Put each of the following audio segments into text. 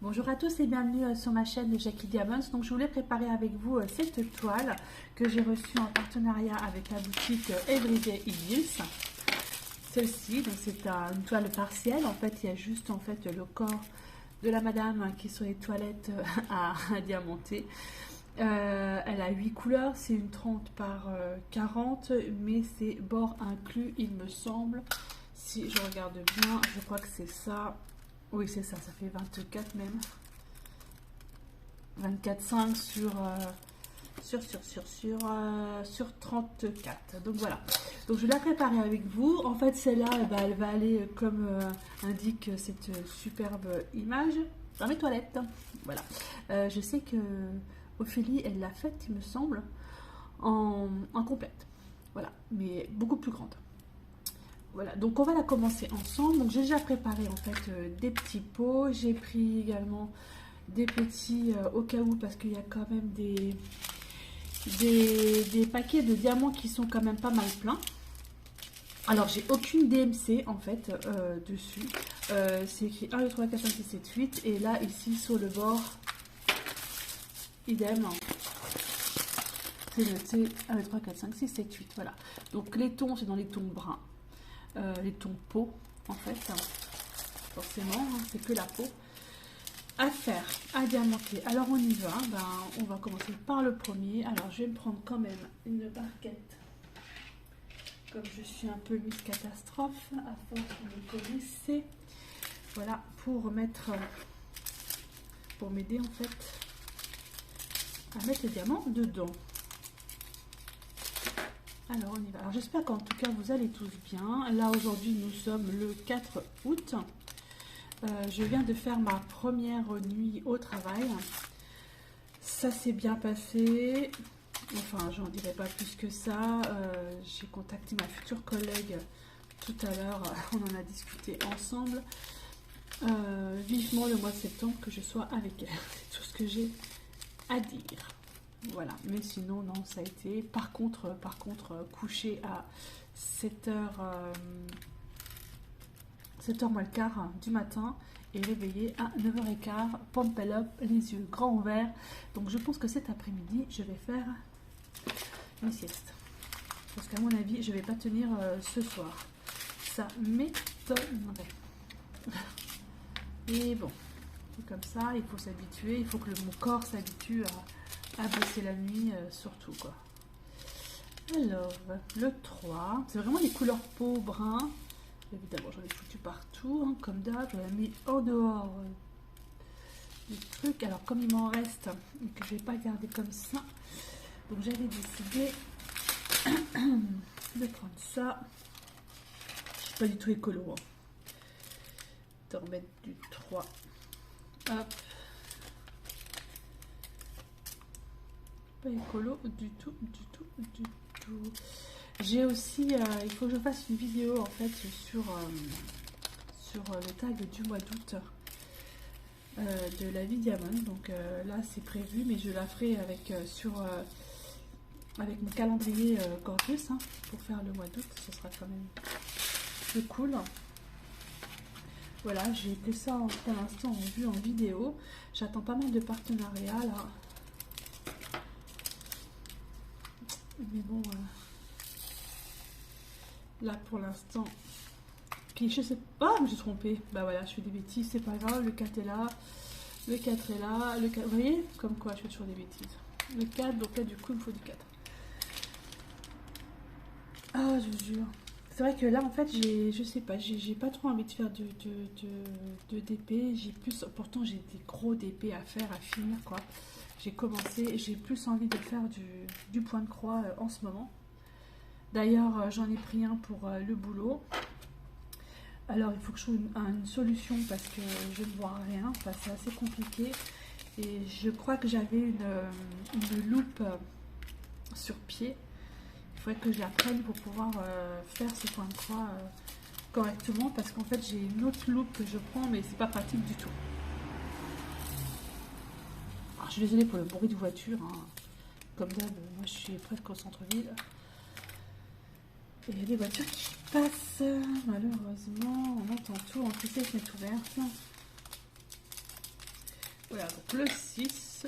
Bonjour à tous et bienvenue sur ma chaîne Jackie Diamonds. Donc je voulais préparer avec vous cette toile que j'ai reçue en partenariat avec la boutique Everyday Hills. Celle-ci, donc c'est une toile partielle. En fait, il y a juste en fait le corps de la madame qui est sur les toilettes à diamanter. Elle a 8 couleurs, c'est une 30 par 40, mais c'est bord inclus, il me semble. Si je regarde bien, je crois que c'est ça. Oui, c'est ça, ça fait 24 même. 24,5 sur 34. Donc voilà. Donc je vais la préparer avec vous. En fait, celle-là, elle va aller comme indique cette superbe image dans les toilettes. Voilà. Je sais que Ophélie, elle l'a faite, il me semble, en complète. Voilà, mais beaucoup plus grande. Voilà, donc on va la commencer ensemble. Donc j'ai déjà préparé en fait des petits pots. J'ai pris également des petits au cas où parce qu'il y a quand même des paquets de diamants qui sont quand même pas mal pleins. Alors j'ai aucune DMC en fait dessus. C'est écrit 1, 2, 3, 4, 5, 6, 7, 8. Et là ici sur le bord, idem. C'est noté 1, 2, 3, 4, 5, 6, 7, 8. Voilà. Donc les tons, c'est dans les tons bruns. Les tons peau en fait, forcément c'est que la peau à faire, à diamanter. Alors on y va, on va commencer par le premier. Alors je vais me prendre quand même une barquette, comme je suis un peu Miss Catastrophe, à force vous me connaissez. Voilà, pour m'aider en fait à mettre le diamant dedans. Alors on y va. Alors j'espère qu'en tout cas vous allez tous bien. Là aujourd'hui nous sommes le 4 août. Je viens de faire ma première nuit au travail. Ça s'est bien passé. Enfin j'en dirai pas plus que ça. J'ai contacté ma future collègue tout à l'heure. On en a discuté ensemble. Vivement le mois de septembre que je sois avec elle. C'est tout ce que j'ai à dire. Voilà, mais sinon non, ça a été par contre couché à 7h 7h moins le quart du matin et réveillé à 9h15, pompel up, les yeux grands ouverts. Donc je pense que cet après-midi je vais faire une sieste parce qu'à mon avis je vais pas tenir ce soir, ça m'étonnerait. Et bon, c'est comme ça, il faut s'habituer, il faut que mon corps s'habitue à bosser la nuit surtout quoi. Alors le 3, c'est vraiment les couleurs peau brun. Évidemment j'en ai foutu partout hein, comme d'hab, j'en ai mis en dehors du truc. Alors comme il m'en reste et que je vais pas garder comme ça, donc j'avais décidé de prendre ça. Je suis pas du tout écolo hein. De remettre du 3. Hop. Pas écolo du tout. J'ai aussi, il faut que je fasse une vidéo en fait sur le tag du mois d'août de la vie diamant. Donc là c'est prévu, mais je la ferai avec avec mon calendrier Gorgeous hein, pour faire le mois d'août. Ce sera quand même plus cool. Voilà, j'ai que ça pour l'instant en vue en vidéo. J'attends pas mal de partenariats là. Mais bon, là pour l'instant, puis je sais pas, je me suis trompée. Bah voilà, je fais des bêtises, c'est pas grave. Le 4 est là, le 4 est là, le 4, vous voyez, comme quoi je fais toujours des bêtises. Le 4, donc là du coup il me faut du 4. Ah, je vous jure. C'est vrai que là en fait, je sais pas, j'ai pas trop envie de faire de DP. J'ai plus, pourtant j'ai des gros DP à faire, à finir quoi. J'ai commencé, j'ai plus envie de faire du point de croix en ce moment. D'ailleurs, j'en ai pris un pour le boulot. Alors, il faut que je trouve une solution parce que je ne vois rien. Enfin, c'est assez compliqué. Et je crois que j'avais une loupe sur pied. Il faudrait que je la prenne pour pouvoir faire ce point de croix correctement. Parce qu'en fait, j'ai une autre loupe que je prends, mais c'est pas pratique du tout. Je suis désolée pour le bruit de voiture, hein. Comme d'hab, moi je suis presque au centre-ville. Et il y a des voitures qui passent, malheureusement, on entend tout, en plus c'est ouverte. Voilà, donc le 6.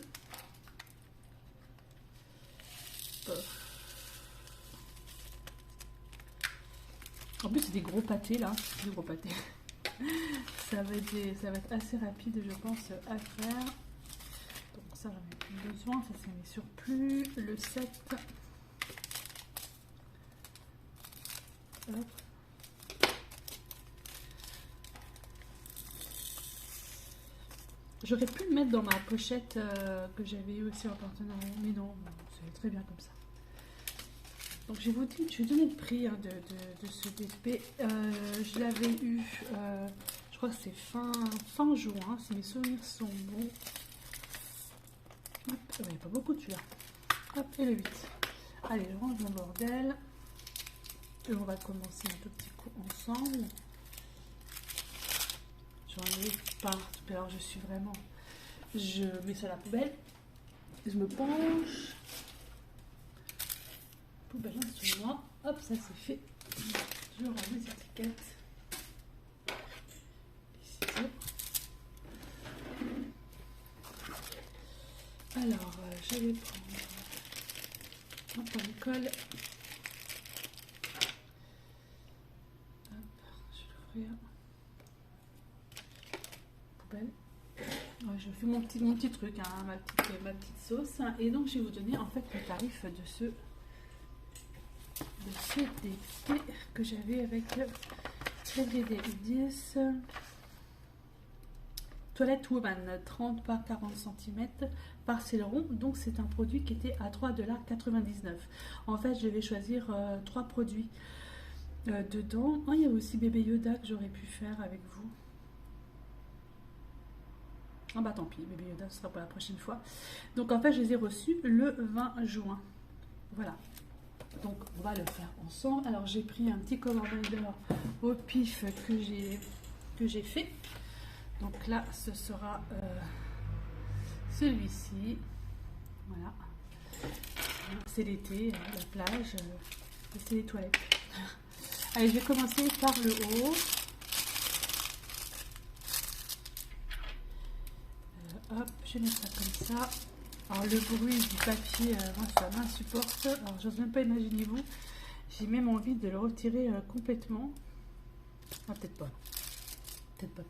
En plus, c'est des gros pâtés là. Des gros pâtés. Ça va être assez rapide, je pense, à faire. Donc ça, j'en ai plus besoin. Ça, c'est mes surplus. Le 7. Hop. J'aurais pu le mettre dans ma pochette que j'avais eu aussi en partenariat, mais non, c'est très bien comme ça. Donc je vais vous dire, je vais donner le prix hein, de ce DP. Je l'avais eu, je crois que c'est fin juin, si mes souvenirs sont bons. Hop, il n'y a pas beaucoup de celui-là. Hop, et le 8. Allez, je range mon bordel. Et on va commencer un tout petit coup ensemble. J'en ai partout. Alors je suis vraiment... Je mets ça à la poubelle. Je me penche. Poubelle sur moi. Hop, ça c'est fait. Je rends les étiquettes. Ici. Alors, je vais prendre un point de colle. Hop, je vais l'ouvrir. Je fais mon petit truc, hein, ma petite sauce. Et donc, je vais vous donner en fait le tarif de ce DP que j'avais avec Everyday 10. Toilette Woman, 30 par 40 cm par Celeron. Donc, c'est un produit qui était à 3,99 $. En fait, je vais choisir 3 produits dedans. Oh, il y a aussi bébé Yoda que j'aurais pu faire avec vous. Ah bah tant pis, bébé Yoda, ce sera pour la prochaine fois. Donc en fait, je les ai reçus le 20 juin. Voilà. Donc on va le faire ensemble. Alors j'ai pris un petit commander au pif que j'ai fait. Donc là, ce sera celui-ci. Voilà. C'est l'été, la plage, c'est les toilettes. Allez, je vais commencer par le haut. Hop, je mets ça comme ça. Alors le bruit du papier, moi ça m'insupporte. Alors j'ose même pas imaginer vous. J'ai même envie de le retirer complètement. Ah peut-être pas. Peut-être pas.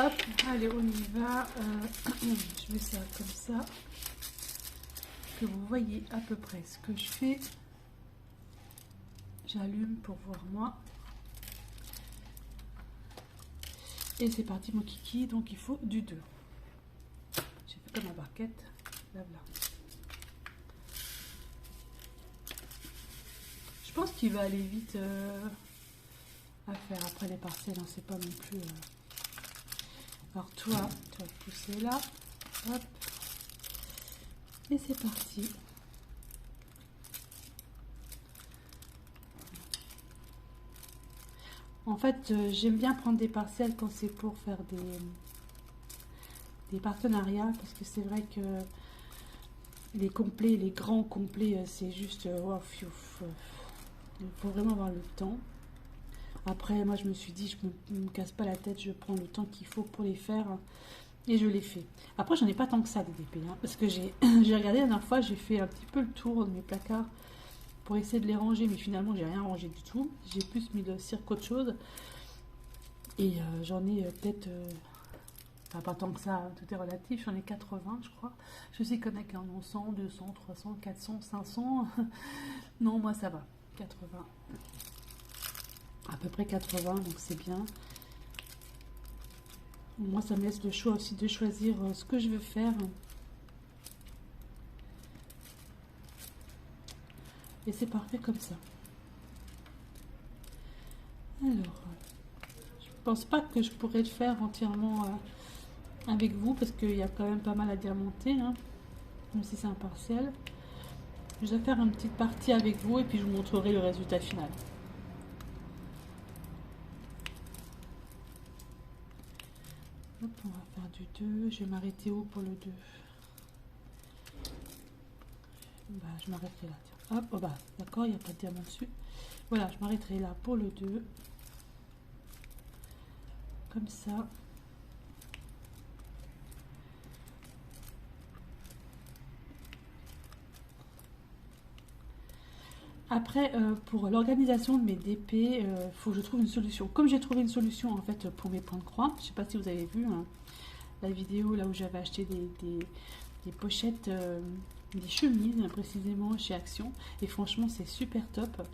Hop, allez on y va. Je mets ça comme ça. Que vous voyez à peu près ce que je fais. J'allume pour voir moi. Et c'est parti mon kiki, donc il faut du 2. J'ai fait comme ma barquette, là. Je pense qu'il va aller vite à faire après les parcelles, hein, c'est pas non plus... Alors toi, tu vas pousser là, hop, et c'est parti. En fait, j'aime bien prendre des parcelles quand c'est pour faire des partenariats, parce que c'est vrai que les complets, les grands complets, c'est juste... il faut vraiment avoir le temps. Après, moi, je me suis dit, je me casse pas la tête, je prends le temps qu'il faut pour les faire, et je les fais. Après, j'en ai pas tant que ça, des DP, hein, parce que j'ai regardé la dernière fois, j'ai fait un petit peu le tour de mes placards, pour essayer de les ranger, mais finalement j'ai rien rangé du tout. J'ai plus mis le cirque qu'autre chose. Et j'en ai peut-être, enfin pas tant que ça, tout est relatif, j'en ai 80 je crois. Je sais qu'il y en a qui en ont 100, 200, 300, 400, 500. Non, moi ça va, 80. À peu près 80, donc c'est bien. Moi ça me laisse le choix aussi de choisir ce que je veux faire. Et c'est parfait comme ça. Alors, je pense pas que je pourrais le faire entièrement avec vous, parce qu'il y a quand même pas mal à diamanter, hein, même si c'est un partiel. Je vais faire une petite partie avec vous et puis je vous montrerai le résultat final. Hop, on va faire du 2. Je vais m'arrêter où pour le 2? Bah, je m'arrêterai là. Tiens. Hop, oh bah, d'accord, il n'y a pas de diamant dessus. Voilà, je m'arrêterai là pour le 2. Comme ça. Après, pour l'organisation de mes DP, faut que je trouve une solution. Comme j'ai trouvé une solution en fait pour mes points de croix, je sais pas si vous avez vu hein, la vidéo là où j'avais acheté des pochettes, des chemises précisément chez Action, et franchement c'est super top.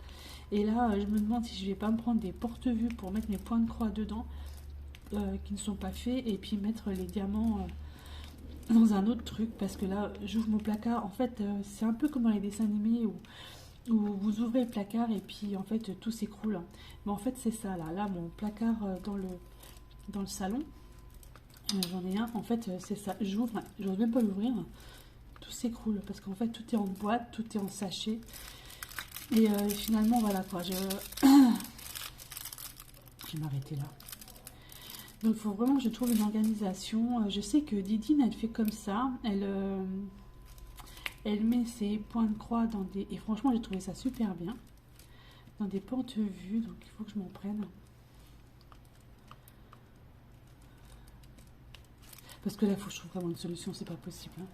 Et là, je me demande si je vais pas me prendre des porte-vues pour mettre mes points de croix dedans, qui ne sont pas faits, et puis mettre les diamants dans un autre truc, parce que là, j'ouvre mon placard. En fait, c'est un peu comme dans les dessins animés où vous ouvrez le placard et puis en fait tout s'écroule. Mais en fait, c'est ça là. Là, mon placard dans le salon, j'en ai un. En fait, c'est ça. J'ouvre, j'ose même pas l'ouvrir. Tout s'écroule parce qu'en fait, tout est en boîte, tout est en sachet. Et finalement, voilà quoi. Je vais m'arrêter là. Donc, il faut vraiment que je trouve une organisation. Je sais que Didine, elle fait comme ça. Elle met ses points de croix dans des... Et franchement, j'ai trouvé ça super bien. Dans des porte-vues. Donc, il faut que je m'en prenne. Parce que là, il faut que je trouve vraiment une solution. C'est pas possible. Hein.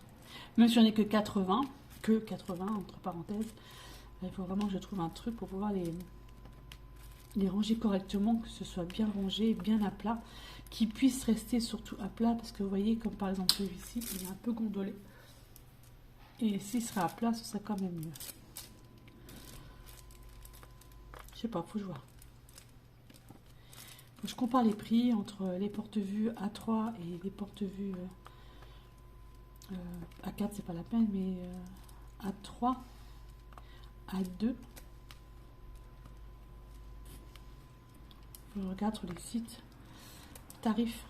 Même si j'en ai que 80. Que 80, entre parenthèses. Il faut vraiment que je trouve un truc pour pouvoir les ranger correctement. Que ce soit bien rangé, bien à plat. Qu'ils puissent rester surtout à plat. Parce que vous voyez, comme par exemple celui-ci, il est un peu gondolé. Et s'il serait à plat, ce serait quand même mieux. Je sais pas, faut que je vois. Faut que je compare les prix entre les porte-vues A3 et les porte-vues A4, c'est pas la peine, mais A3, A2. Je regarde sur les sites tarifs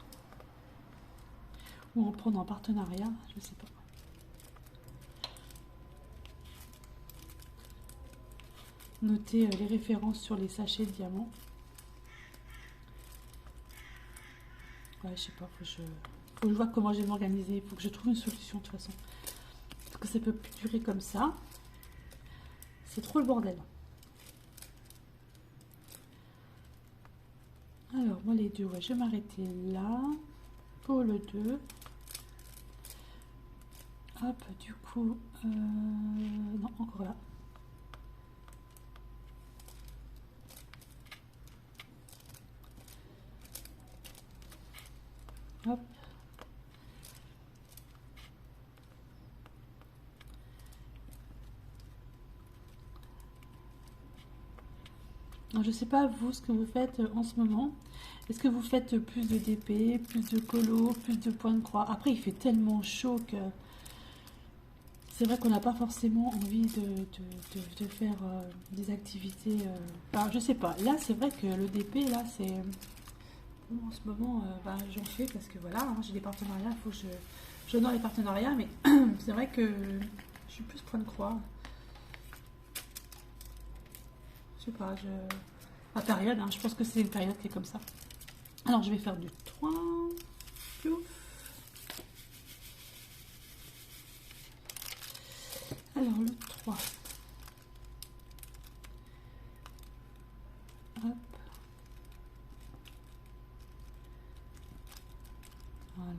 ou en prendre en partenariat, je sais pas. Notez les références sur les sachets de diamants. Ouais, je sais pas, faut que je vois comment je vais m'organiser. Il faut que je trouve une solution de toute façon. Parce que ça peut plus durer comme ça. C'est trop le bordel. Alors, moi les deux, ouais, je vais m'arrêter là. Pour le 2. Hop, du coup... non, encore là. Hop. Alors, je sais pas vous ce que vous faites en ce moment. Est-ce que vous faites plus de DP, plus de colo, plus de points de croix? Après, il fait tellement chaud que c'est vrai qu'on n'a pas forcément envie de faire des activités. Enfin, je sais pas. Là, c'est vrai que le DP, là, c'est... En ce moment, j'en fais parce que voilà, hein, j'ai des partenariats. Il faut que j'honore les partenariats, mais c'est vrai que je suis plus point de croix. Je sais pas, la période, hein, je pense que c'est une période qui est comme ça. Alors, je vais faire du 3. Plouf. Alors, le 3. Hop. Voilà.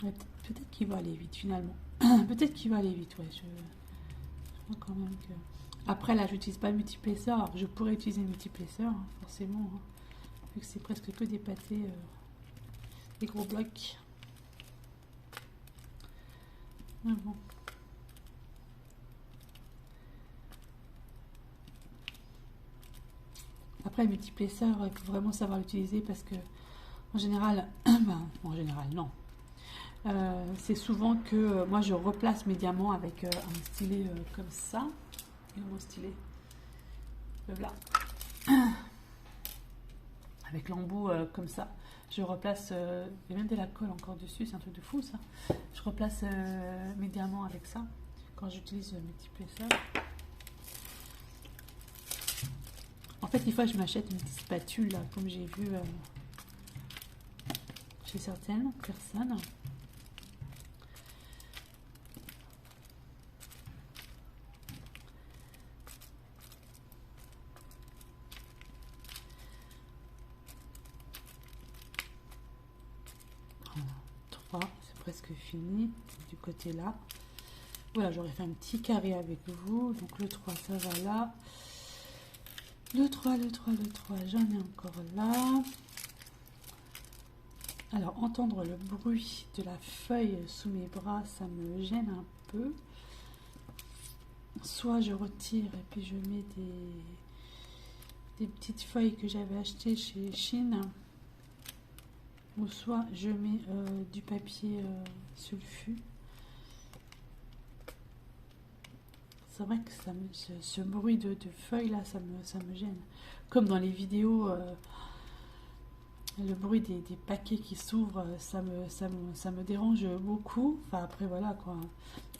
Ouais, peut-être qu'il va aller vite finalement. Peut-être qu'il va aller vite, ouais. Je crois quand même que... Après, là, j'utilise pas multiplesseur. Alors, je pourrais utiliser multiplesseur, hein, forcément. Hein, vu que c'est presque que des pâtés, des gros blocs. Mais bon. Après, le multiplesseur, il faut vraiment savoir l'utiliser parce que, en général, en général, non. C'est souvent que moi je replace mes diamants avec un stylet comme ça. Et mon stylet, le voilà. Avec l'embout comme ça. Je replace, il y a même de la colle encore dessus, c'est un truc de fou ça. Je replace mes diamants avec ça quand j'utilise multiplesseur. En fait, des fois je m'achète une petite spatule là, comme j'ai vu chez certaines personnes. 3, c'est presque fini du côté là. Voilà, j'aurais fait un petit carré avec vous. Donc le 3, ça va là. Le 3, j'en ai encore là. Alors, entendre le bruit de la feuille sous mes bras, ça me gêne un peu. Soit je retire et puis je mets des petites feuilles que j'avais achetées chez Chine. Ou soit je mets du papier sulfu. C'est vrai que ce bruit de feuilles là, ça me gêne. Comme dans les vidéos, le bruit des paquets qui s'ouvrent, ça me dérange beaucoup. Enfin après voilà quoi.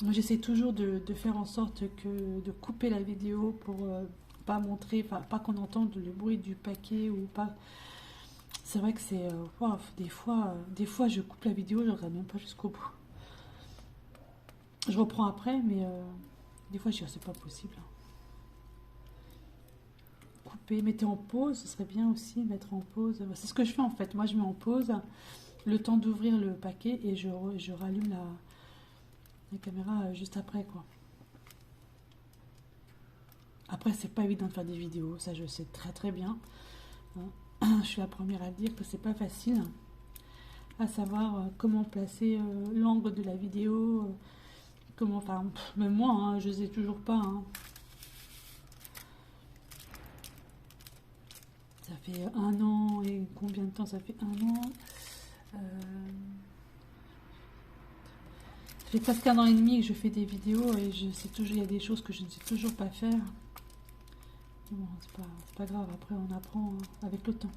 Moi j'essaie toujours de faire en sorte de couper la vidéo pour pas montrer, enfin pas qu'on entende le bruit du paquet ou pas. C'est vrai que c'est wow, des fois je coupe la vidéo, je regarde même pas jusqu'au bout. Je reprends après, mais des fois je dis c'est pas possible. Couper, mettez en pause, ce serait bien aussi mettre en pause. C'est ce que je fais en fait. Moi je mets en pause le temps d'ouvrir le paquet et je rallume la caméra juste après quoi. Après c'est pas évident de faire des vidéos, ça je sais très très bien. Je suis la première à dire que c'est pas facile à savoir comment placer l'angle de la vidéo, comment, enfin même moi hein, je sais toujours pas. Hein. Ça fait 1 an et combien de temps ça fait 1 an ça fait presque 1 an et demi que je fais des vidéos et je sais toujours, il y a des choses que je ne sais toujours pas faire. Bon, c'est pas grave, après on apprend avec le temps.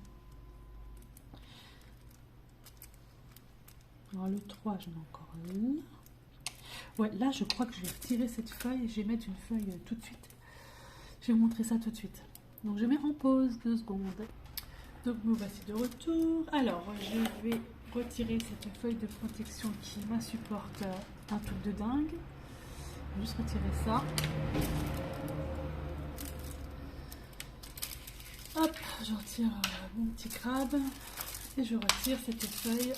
Alors le 3, j'en ai encore là. Ouais, là je crois que je vais retirer cette feuille et je vais mettre une feuille tout de suite. Je vais vous montrer ça tout de suite. Donc je mets en pause 2 secondes. Donc me voici de retour. Alors je vais retirer cette feuille de protection qui m'insupporte un truc de dingue. Je vais juste retirer ça. Hop, je retire mon petit crabe et je retire cette feuille.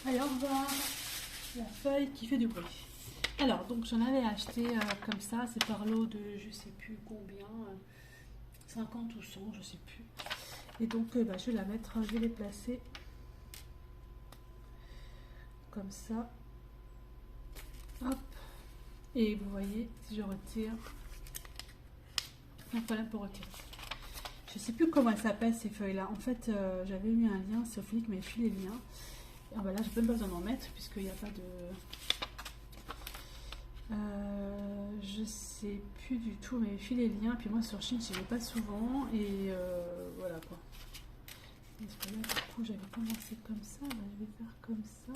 Allez, au revoir. La feuille qui fait du bruit. Alors, donc j'en avais acheté comme ça, c'est par lot de je sais plus combien, 50 ou 100, je sais plus. Et donc je vais la mettre, je vais les placer comme ça. Hop. Et vous voyez, si je retire, un problème pour retirer. Je sais plus comment elles s'appellent ces feuilles-là. En fait, j'avais eu un lien, Sophie qui m'a filé le lien. Ah bah là, j'ai pas besoin d'en mettre puisqu'il n'y a pas de... je sais plus du tout, mais filer les liens. Puis moi sur Chine, je n'y vais pas souvent et voilà quoi. Parce que là, du coup, j'avais commencé comme ça. Là, je vais faire comme ça.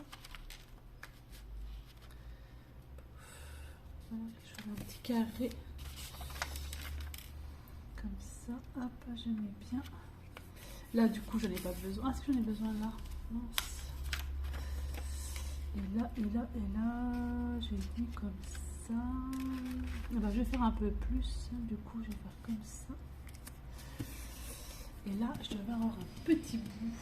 Voilà, je fais un petit carré comme ça. Hop, je mets bien. Là, du coup, je n'ai pas besoin. Est-ce que j'en ai besoin là? Non. Et là, j'ai mis comme ça. Alors, je vais faire un peu plus. Du coup, je vais faire comme ça. Et là, je devrais avoir un petit bout.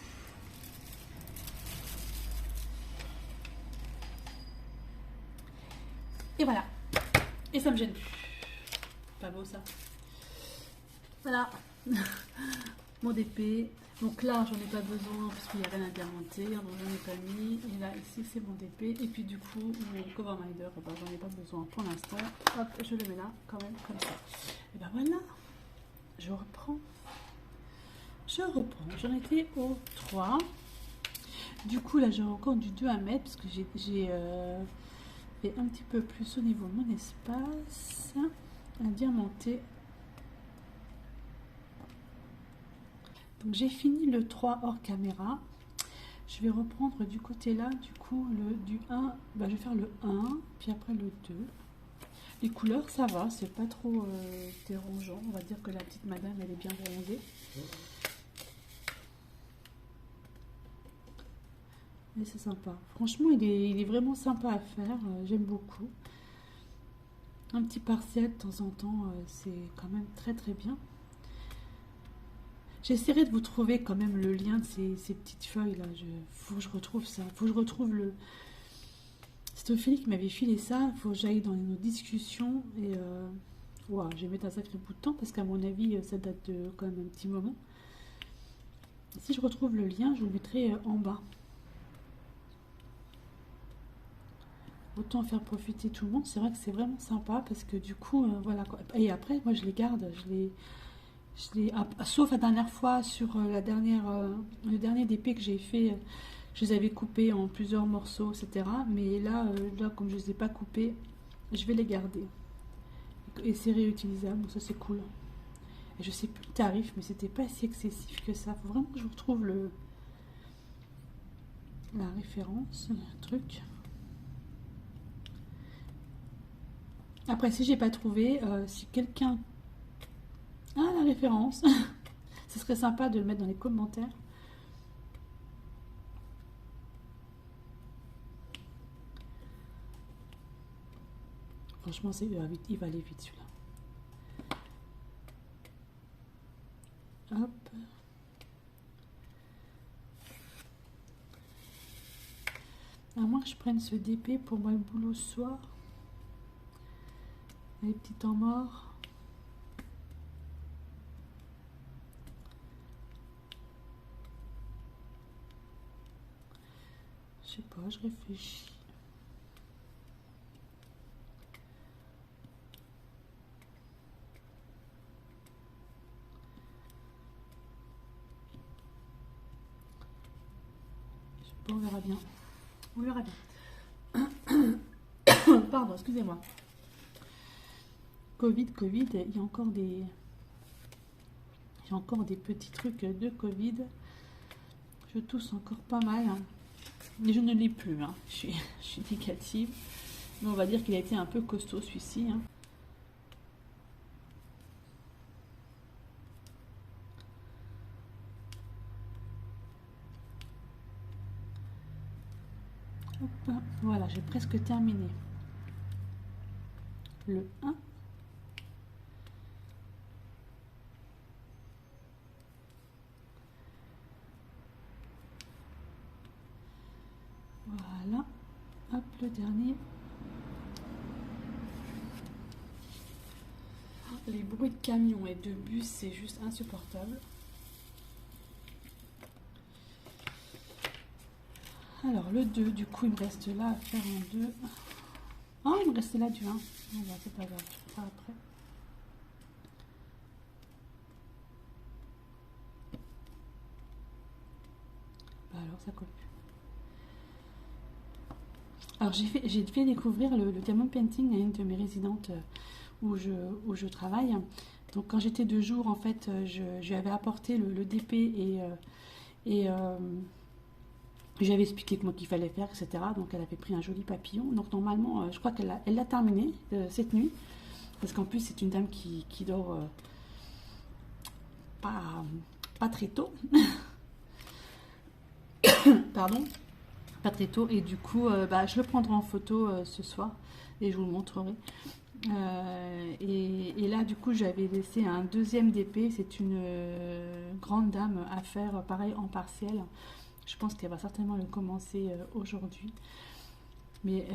Et voilà. Et ça me gêne plus. Pas beau ça. Voilà. Mon DP. Donc là, j'en ai pas besoin parce qu'il n'y a rien à diamanter, donc j'en ai pas mis. Et là, ici, c'est mon DP. Et puis du coup, mon cover minder, j'en ai pas besoin pour l'instant. Hop, je le mets là, quand même, comme ça. Et ben voilà, je reprends. J'en étais au 3. Du coup, là, j'ai encore du 2 à mettre parce que j'ai fait un petit peu plus au niveau de mon espace. À diamanter. Donc j'ai fini le 3 hors caméra. Je vais reprendre du côté là, du coup, du 1, je vais faire le 1, puis après le 2. Les couleurs, ça va, c'est pas trop dérangeant. On va dire que la petite madame, elle est bien bronzée. Mais c'est sympa. Franchement, il est vraiment sympa à faire. J'aime beaucoup. Un petit partiel de temps en temps, c'est quand même très très bien. J'essaierai de vous trouver quand même le lien de ces petites feuilles là. Faut que je retrouve ça. Faut que je retrouve le. C'est Ophélie qui m'avait filé ça. Faut que j'aille dans nos discussions. Et ouah, je vais mettre un sacré bout de temps parce qu'à mon avis, ça date de quand même un petit moment. Si je retrouve le lien, je vous le mettrai en bas. Autant faire profiter tout le monde. C'est vrai que c'est vraiment sympa parce que du coup, voilà quoi. Et après, moi, je les garde. Sauf la dernière fois sur le dernier DP que j'ai fait, je les avais coupés en plusieurs morceaux, etc. Mais là, comme je ne les ai pas coupés, je vais les garder. Et c'est réutilisable, donc ça c'est cool. Et je sais plus le tarif, mais c'était pas si excessif que ça. Faut vraiment que je retrouve la référence, le truc. Après, si j'ai pas trouvé, si quelqu'un a la référence, ce serait sympa de le mettre dans les commentaires. Franchement, il va aller vite celui-là. Hop. À moins que je prenne ce DP pour moi le boulot ce soir. Les petits temps morts. Je sais pas, je réfléchis. Je sais pas, on verra bien. On verra bien. Pardon, excusez-moi. Covid, il y a encore des petits trucs de Covid. Je tousse encore pas mal. Mais je ne l'ai plus. Hein. Je suis négative. Mais on va dire qu'il a été un peu costaud celui-ci. Hein. Hop, voilà, j'ai presque terminé. Le 1. Voilà. Hop, le dernier. Les bruits de camions et de bus, c'est juste insupportable. Alors, le 2, du coup, il me reste là à faire un 2. Ah, il me restait là du 1. Bon, bah, c'est pas grave, je ferai après. Bah, alors, ça colle plus. Alors, j'ai fait découvrir le diamond painting à une de mes résidentes où je travaille. Donc, quand j'étais de jour, en fait, je lui avais apporté le DP et je lui avais expliqué moi qu'il fallait faire, etc. Donc, elle avait pris un joli papillon. Donc, normalement, je crois qu'elle l'a terminé cette nuit. Parce qu'en plus, c'est une dame qui dort pas très tôt. Pardon. Pas très tôt. Et du coup, je le prendrai en photo ce soir. Et je vous le montrerai. Et là, du coup, j'avais laissé un deuxième DP. C'est une grande dame à faire, pareil, en partiel. Je pense qu'elle va certainement le commencer aujourd'hui. Mais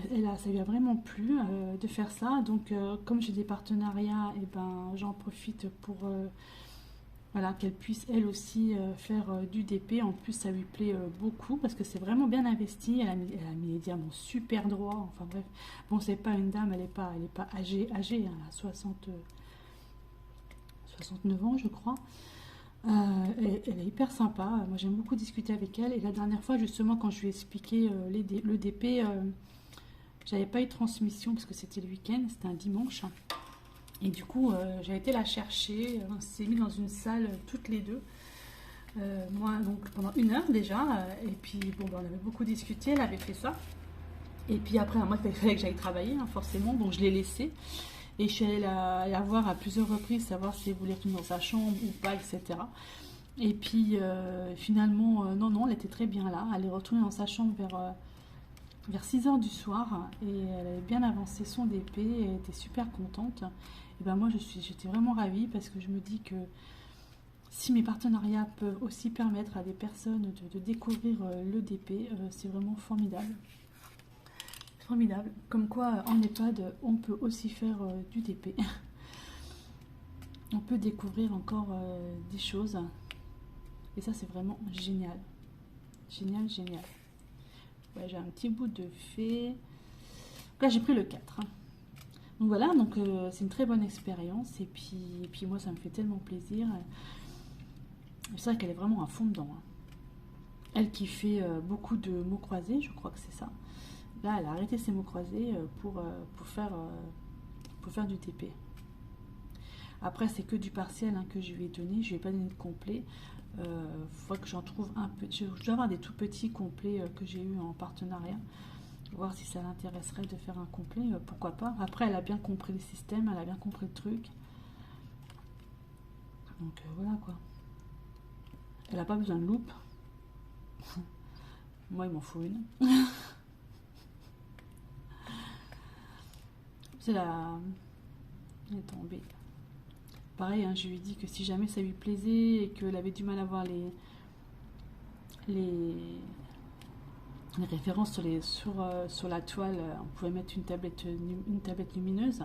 ça lui a vraiment plu de faire ça. Donc, comme j'ai des partenariats, et ben, j'en profite pour voilà, qu'elle puisse elle aussi faire du DP. En plus, ça lui plaît beaucoup parce que c'est vraiment bien investi. Elle a mis les diamants super droits. Enfin bref, bon, c'est pas une dame, elle est pas âgée, hein, elle a 69 ans, je crois. Elle est hyper sympa. Moi, j'aime beaucoup discuter avec elle. Et la dernière fois, justement, quand je lui ai expliqué le DP, j'avais pas eu de transmission parce que c'était le week-end, c'était un dimanche. Et du coup, j'ai été la chercher. On s'est mis dans une salle toutes les deux. Moi, donc pendant 1 heure déjà. Et puis, bon, on avait beaucoup discuté. Elle avait fait ça. Et puis après, moi, il fallait que j'aille travailler, hein, forcément. Donc, je l'ai laissée. Et je suis allée la voir à plusieurs reprises, savoir si elle voulait retourner dans sa chambre ou pas, etc. Et puis, finalement, non, elle était très bien là. Elle est retournée dans sa chambre vers 6 heures du soir. Et elle avait bien avancé son DP. Et elle était super contente. Et ben moi, j'étais vraiment ravie parce que je me dis que si mes partenariats peuvent aussi permettre à des personnes de découvrir le DP, c'est vraiment formidable. Formidable. Comme quoi, en EHPAD, on peut aussi faire du DP. On peut découvrir encore des choses. Et ça, c'est vraiment génial. Génial, génial. Ouais, j'ai un petit bout de fée. Là, j'ai pris le 4. Hein. Donc voilà, donc c'est une très bonne expérience. Et puis moi, ça me fait tellement plaisir. C'est vrai qu'elle est vraiment à fond dedans. Hein. Elle qui fait beaucoup de mots croisés, je crois que c'est ça. Là, elle a arrêté ses mots croisés pour faire du TP. Après, c'est que du partiel hein, que je lui ai donné. Je ne lui ai pas donné de complet. Faudrait que j'en trouve un petit. Je dois avoir des tout petits complets que j'ai eu en partenariat. Voir si ça l'intéresserait de faire un complet. Pourquoi pas. Après, elle a bien compris le système. Elle a bien compris le truc. Donc voilà quoi. Elle n'a pas besoin de loupe. Moi, il m'en faut une. C'est la... Elle est tombée. Pareil, hein, je lui ai dit que si jamais ça lui plaisait et qu'elle avait du mal à voir les références sur la toile, on pouvait mettre une tablette lumineuse.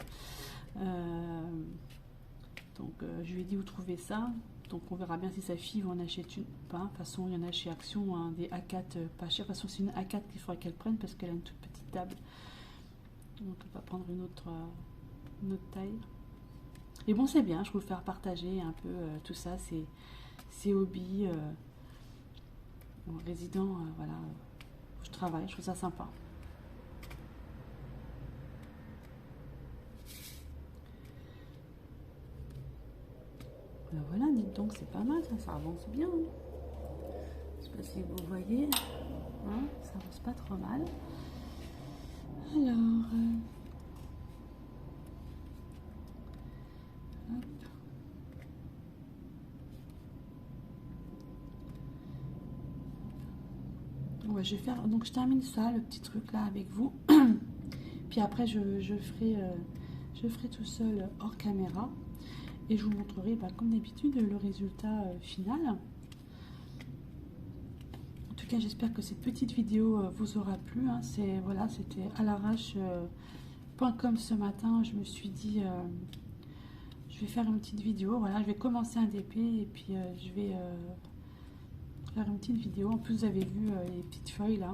Donc je lui ai dit où trouver ça. Donc on verra bien si sa fille va en acheter une ou pas. De toute façon, il y en a chez Action, hein, des A4 pas chers. De toute façon, c'est une A4 qu'il faudra qu'elle prenne parce qu'elle a une toute petite table. Donc on va prendre une autre taille. Et bon, c'est bien, je peux vous faire partager un peu tout ça, ces hobbies en résident, voilà, je travaille, je trouve ça sympa. Voilà, dites donc, c'est pas mal, ça avance bien. Hein. Je sais pas si vous voyez, hein, ça avance pas trop mal. Alors... Ouais, je vais faire, donc je termine ça, le petit truc là avec vous. Puis après, je ferai tout seul hors caméra. Et je vous montrerai, bah, comme d'habitude, le résultat final. En tout cas, j'espère que cette petite vidéo vous aura plu. Hein. Voilà, c'était à l'arrache.com ce matin. Je me suis dit, je vais faire une petite vidéo. Voilà, je vais commencer un DP et puis je vais faire une petite vidéo. En plus, vous avez vu les petites feuilles là,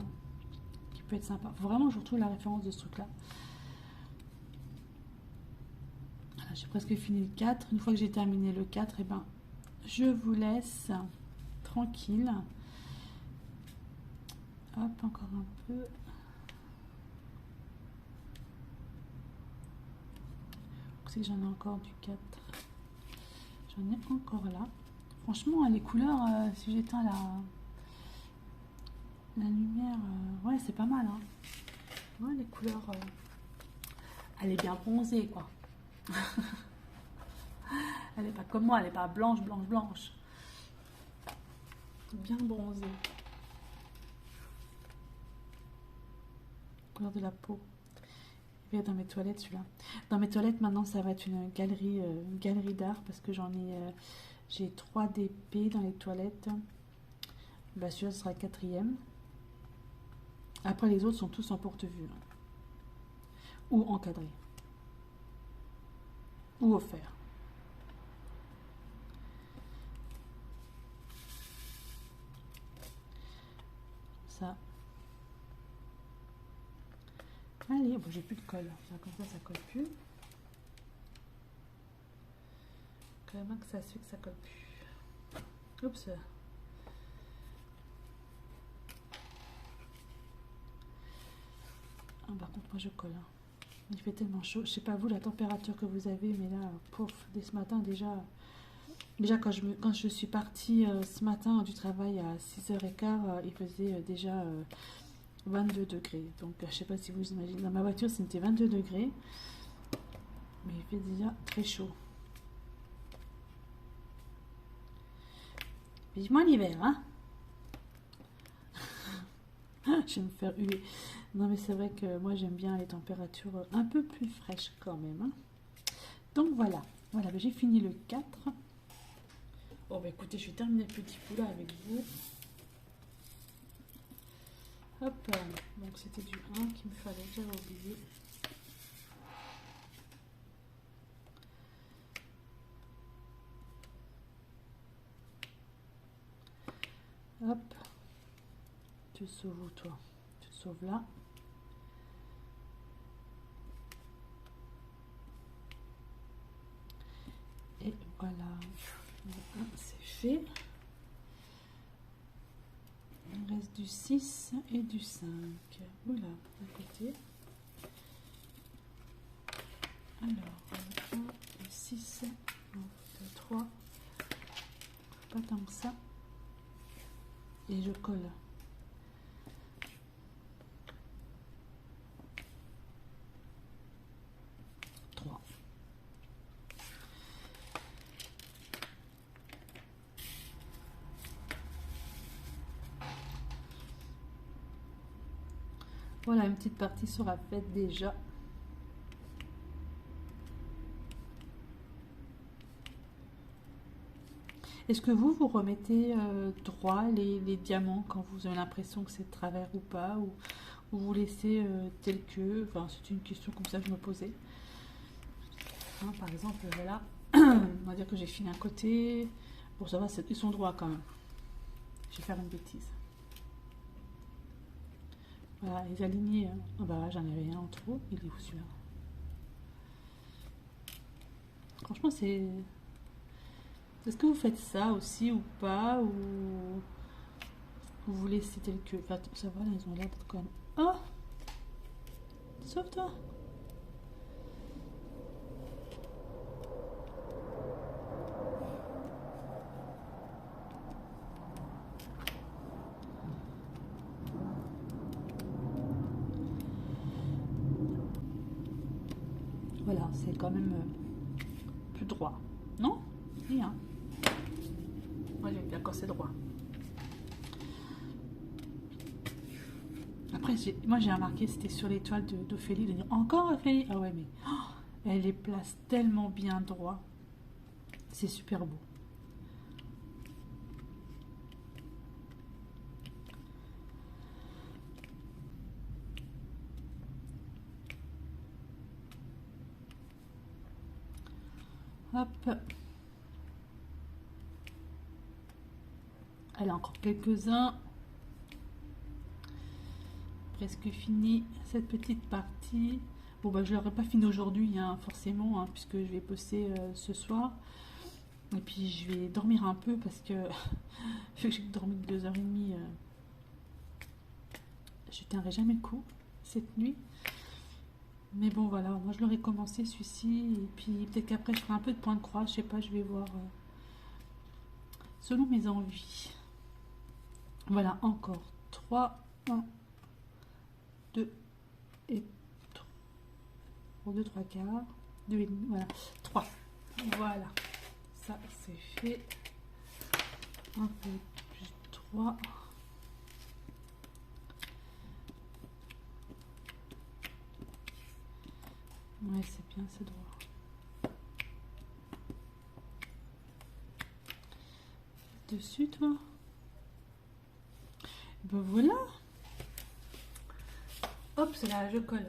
qui peut être sympa. Vraiment, je retrouve la référence de ce truc là. Voilà, j'ai presque fini le 4. Une fois que j'ai terminé le 4, et ben, je vous laisse tranquille. Hop, encore un peu. C'est que j'en ai encore du 4. J'en ai encore là. Franchement, les couleurs, si j'éteins la lumière, ouais, c'est pas mal. Hein. Ouais, les couleurs, elle est bien bronzée, quoi. Elle est pas comme moi, elle est pas blanche, blanche, blanche. Bien bronzée. Couleur de la peau. Il va dans mes toilettes, celui-là. Dans mes toilettes, maintenant, ça va être une galerie d'art parce que j'ai 3 DP dans les toilettes. Bah, celui-là, ce sera le 4e. Après, les autres sont tous en porte-vue. Hein. Ou encadrés. Ou offerts. Ça. Allez, bon, j'ai plus de colle. Comme ça colle plus. Quand même que ça se fait que ça colle plus. Oups. Ah, par contre, moi je colle. Hein. Il fait tellement chaud. Je sais pas vous la température que vous avez, mais là, pouf, dès ce matin déjà quand je suis partie ce matin du travail à 6h15, il faisait déjà 22 degrés. Donc je sais pas si vous imaginez. Dans ma voiture, c'était 22 degrés. Mais il fait déjà très chaud. Vivement l'hiver, hein. Je vais me faire huer. Non mais c'est vrai que moi j'aime bien les températures un peu plus fraîches quand même. Hein. Donc voilà, j'ai fini le 4. Bon, bah écoutez, je vais terminer le petit bout là avec vous. Hop, donc c'était du 1 qu'il me fallait, j'avais oublié. Hop, tu sauves où toi? Tu sauves là. Et voilà, c'est fait. Il reste du 6 et du 5. Voilà, d'un côté. Alors, 1, 6, 2, 3. Pas tant que ça. Et je colle. Voilà, une petite partie sera faite déjà. Est-ce que vous remettez droit les diamants quand vous avez l'impression que c'est de travers ou pas, ou vous laissez tel que? Enfin, c'est une question comme ça que je me posais. Hein, par exemple, voilà, on va dire que j'ai fini un côté. Bon, ça va, ils sont droits quand même. Je vais faire une bêtise. Voilà, les alignés. Hein. Oh bah, j'en avais un en trop. Il est où celui-là? Franchement, c'est... Est-ce que vous faites ça aussi ou pas? Ou vous laissez tel que... Enfin, ça va, là, ils ont l'air d'être quand même... Oh! Sauve-toi! Voilà, c'est quand même plus droit. Non? Rien. Moi, j'aime bien quand c'est droit. Après, moi, j'ai remarqué, c'était sur l'étoile d'Ophélie, de dire encore Ophélie. Ah ouais, mais elle les place tellement bien droit. C'est super beau. Hop. Elle a encore quelques-uns. Presque fini cette petite partie. Bon, bah, je ne l'aurai pas fini aujourd'hui, hein, forcément, hein, puisque je vais bosser ce soir. Et puis, je vais dormir un peu parce que vu que j'ai dormi 2h30, je tiendrai jamais le coup cette nuit. Mais bon, voilà, moi je l'aurais commencé celui-ci. Et puis, peut-être qu'après, je ferai un peu de point de croix. Je sais pas, je vais voir selon mes envies. Voilà, encore 3, 1, 2 et 3, 2, 3 quarts, 2 et demi, voilà, 3. Voilà, ça c'est fait. Un peu plus 3. Ouais, c'est bien, c'est droit. Dessus, toi. Ben voilà. Hop, c'est là, je colle.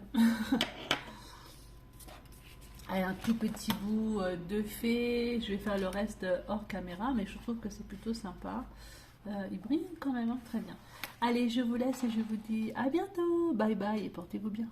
Allez, un tout petit bout de fait. Je vais faire le reste hors caméra, mais je trouve que c'est plutôt sympa. Il brille quand même, hein, très bien. Allez, je vous laisse et je vous dis à bientôt. Bye bye et portez-vous bien.